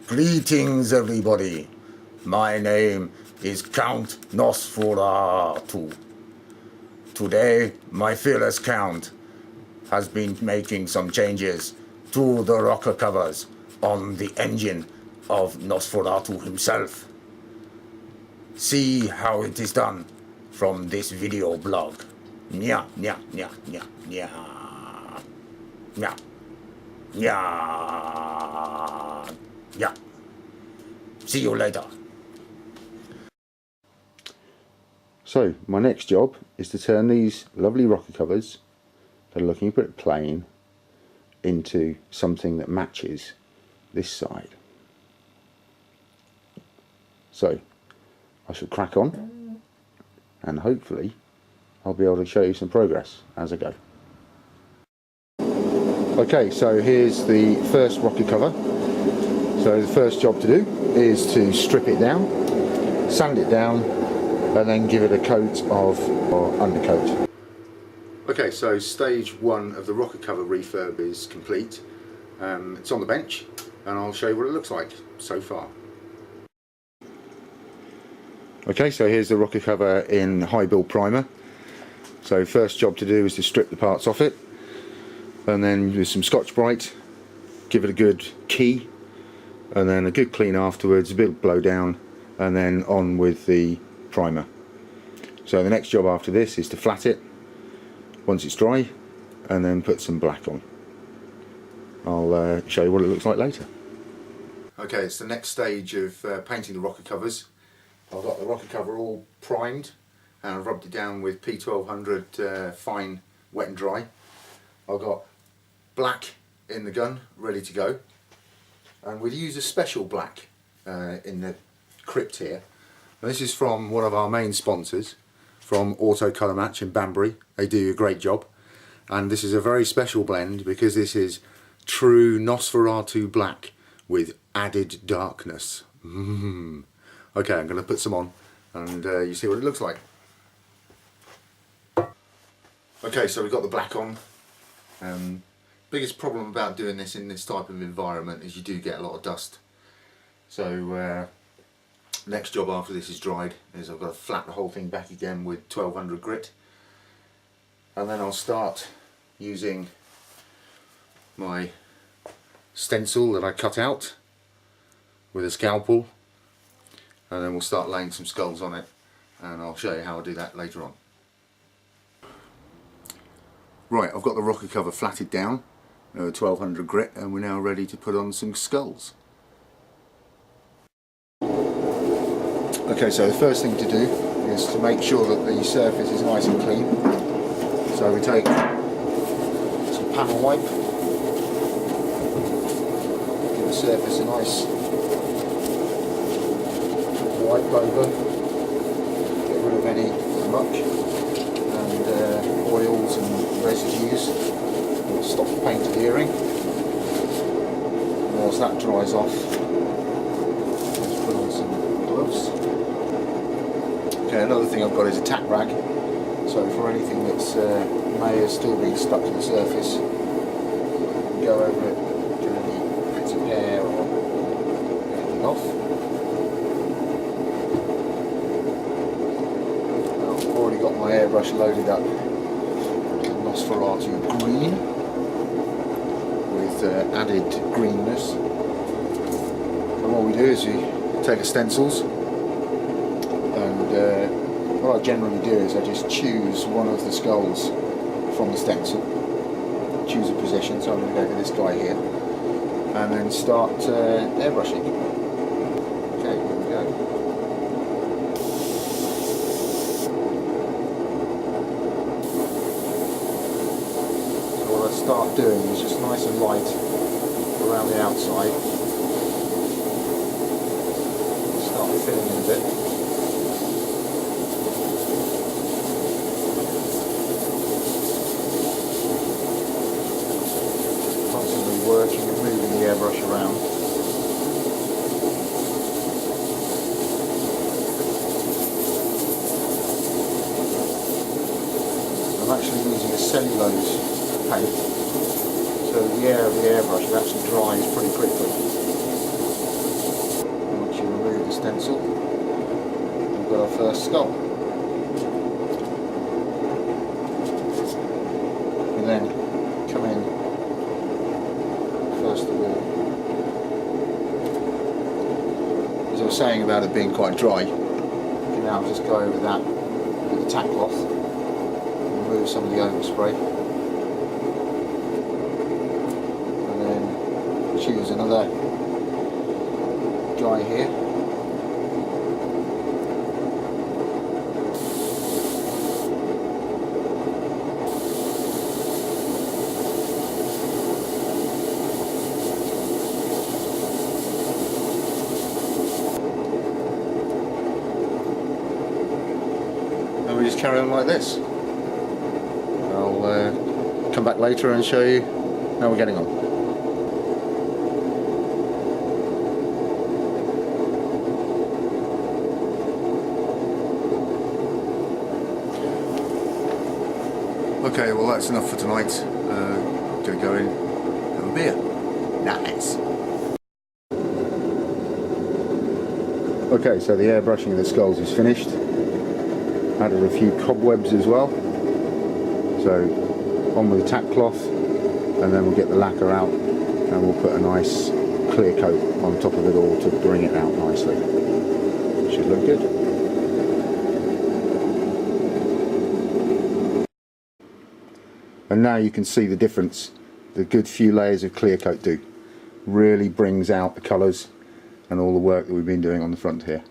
Greetings, everybody. My name is Count Nosferatu. Today, my fearless Count has been making some changes to the rocker covers on the engine of Nosferatu himself. See how it is done from this video blog. Nya, nya, nya, nya, nya. Nya. Nya. Yeah. See you later. So my next job is to turn these lovely rocker covers that are looking pretty plain into something that matches this side. So I shall crack on and hopefully I'll be able to show you some progress as I go. Okay, so here's the first rocker cover. So the first job to do is to strip it down, sand it down, and then give it a coat of undercoat. Okay, so stage one of the rocker cover refurb is complete. It's on the bench and I'll show you what it looks like so far. Okay, so here's the rocker cover in high build primer. So first job to do is to strip the parts off it, and then with some Scotch-Brite give it a good key, and then a good clean afterwards, a bit of blow down, and then on with the primer. So the next job after this is to flat it once it's dry and then put some black on. I'll show you what it looks like later. Okay, it's the next stage of painting the rocker covers. I've got the rocker cover all primed and I've rubbed it down with P1200 fine wet and dry. I've got black in the gun ready to go. And we'll use a special black in the crypt here. And this is from one of our main sponsors, from Auto Colour Match in Banbury. They do a great job. And this is a very special blend because this is true Nosferatu black with added darkness. Okay, I'm going to put some on and you see what it looks like. Okay, so we've got the black on. Biggest problem about doing this in this type of environment is you do get a lot of dust. So next job after this is dried is I've got to flat the whole thing back again with 1200 grit, and then I'll start using my stencil that I cut out with a scalpel, and then we'll start laying some skulls on it, and I'll show you how I do that later on. Right, I've got the rocker cover flatted down, 1200 grit, and we're now ready to put on some skulls. Okay, so the first thing to do is to make sure that the surface is nice and clean. So we take some panel wipe, give the surface a nice wipe over, get rid of any muck and oils and residues. Stop the paint adhering. Whilst that dries off, let's put on some gloves. Okay, another thing I've got is a tack rag. So for anything that's may have still been stuck to the surface, go over it, get any bits of hair or anything off. I've already got my airbrush loaded up with Nosferatu green. Added greenness. And what we do is we take the stencils, and what I generally do is I just choose one of the skulls from the stencil, choose a position, so I'm going to go for this guy here, and then start airbrushing. Okay, here we go. What I start doing is just nice and light around the outside. Start filling in a bit. Constantly working and moving the airbrush around. I'm actually using a cellulose paint, so the air of the airbrush actually dries pretty quickly. stencil. We've got our first skull. And then come in, first of all, as I was saying about it being quite dry, you can now just go over that with the tack cloth, remove some of the overspray, and then choose another guy here. And we just carry on like this. I'll come back later and show you how we're getting on. Okay, well that's enough for tonight. Gonna go in, have a beer. Nice. Okay, so the airbrushing of the skulls is finished. Added a few cobwebs as well. So on with the tack cloth, and then we'll get the lacquer out and we'll put a nice clear coat on top of it all to bring it out nicely. Should look good. And now you can see the difference the good few layers of clear coat do. Really brings out the colours and all the work that we've been doing on the front here.